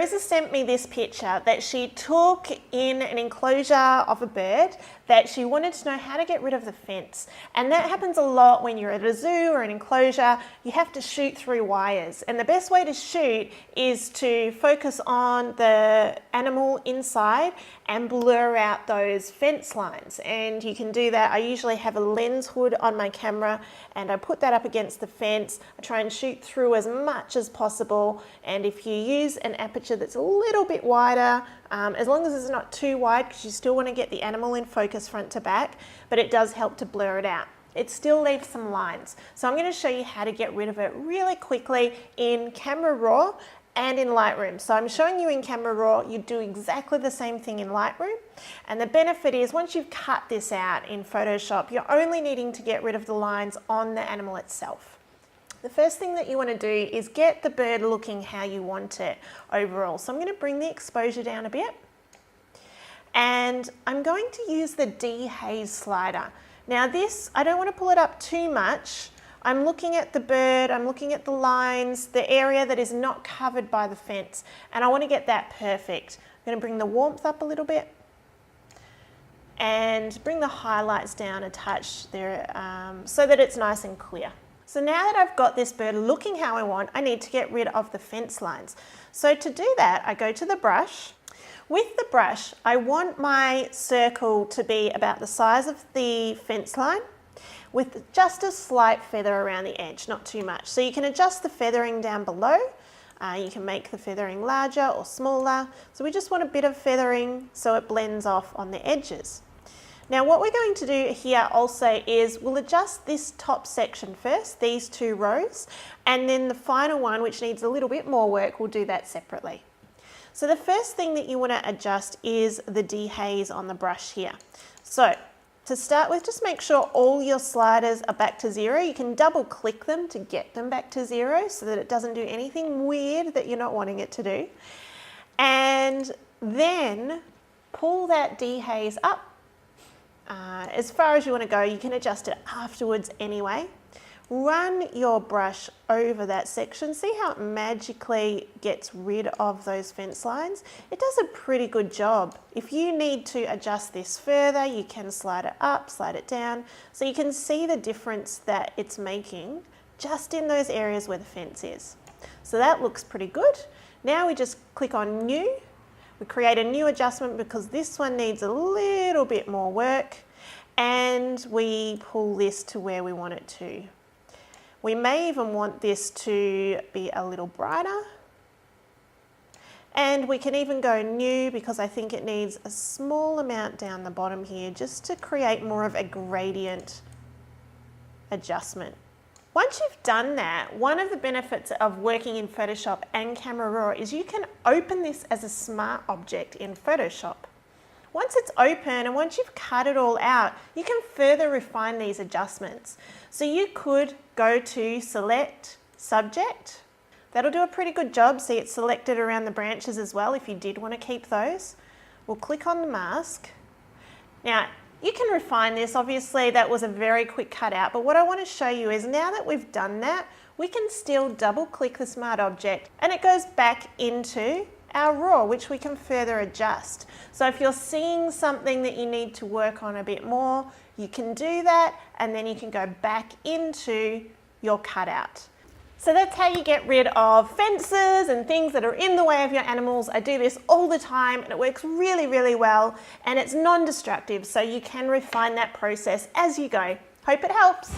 Marisa sent me this picture that she took in an enclosure of a bird that she wanted to know how to get rid of the fence. And that happens a lot when you're at a zoo or an enclosure. You have to shoot through wires. And the best way to shoot is to focus on the animal inside and blur out those fence lines. And you can do that. I usually have a lens hood on my camera and I put that up against the fence. I try and shoot through as much as possible. And if you use an aperture that's a little bit wider, as long as it's not too wide, because you still want to get the animal in focus front to back, but it does help to blur it out. It still leaves some lines. So I'm going to show you how to get rid of it really quickly in Camera Raw and in Lightroom. So I'm showing you in Camera Raw, you do exactly the same thing in Lightroom. And the benefit is once you've cut this out in Photoshop, you're only needing to get rid of the lines on the animal itself. The first thing that you want to do is get the bird looking how you want it overall. So I'm going to bring the exposure down a bit. And I'm going to use the dehaze slider. Now this, I don't want to pull it up too much. I'm looking at the bird, I'm looking at the lines, the area that is not covered by the fence, and I want to get that perfect. I'm going to bring the warmth up a little bit and bring the highlights down a touch there so that it's nice and clear. So now that I've got this bird looking how I want, I need to get rid of the fence lines. So to do that, I go to the brush. With the brush, I want my circle to be about the size of the fence line with just a slight feather around the edge, not too much. So you can adjust the feathering down below. You can make the feathering larger or smaller. So we just want a bit of feathering so it blends off on the edges. Now what we're going to do here also is we'll adjust this top section first, these two rows, and then the final one, which needs a little bit more work, we'll do that separately. So the first thing that you want to adjust is the dehaze on the brush here. So to start with, just make sure all your sliders are back to 0. You can double click them to get them back to 0 so that it doesn't do anything weird that you're not wanting it to do. And then pull that dehaze up as far as you want to go. You can adjust it afterwards anyway. Run your brush over that section. See how it magically gets rid of those fence lines? It does a pretty good job. If you need to adjust this further, you can slide it up, slide it down, so you can see the difference that it's making just in those areas where the fence is. So that looks pretty good. Now we just click on New. We create a new adjustment because this one needs a little bit more work, and we pull this to where we want it to. We may even want this to be a little brighter, and we can even go New because I think it needs a small amount down the bottom here just to create more of a gradient adjustment. Once you've done that, one of the benefits of working in Photoshop and Camera Raw is you can open this as a smart object in Photoshop. Once it's open and once you've cut it all out, you can further refine these adjustments. So you could go to Select, Subject. That'll do a pretty good job. See, it's selected around the branches as well if you did want to keep those. We'll click on the mask. Now, you can refine this. Obviously, that was a very quick cutout, but what I want to show you is now that we've done that, we can still double click the smart object and it goes back into our raw, which we can further adjust. So if you're seeing something that you need to work on a bit more, you can do that and then you can go back into your cutout. So that's how you get rid of fences and things that are in the way of your animals. I do this all the time and it works really, really well, and it's non-destructive, so you can refine that process as you go. Hope it helps.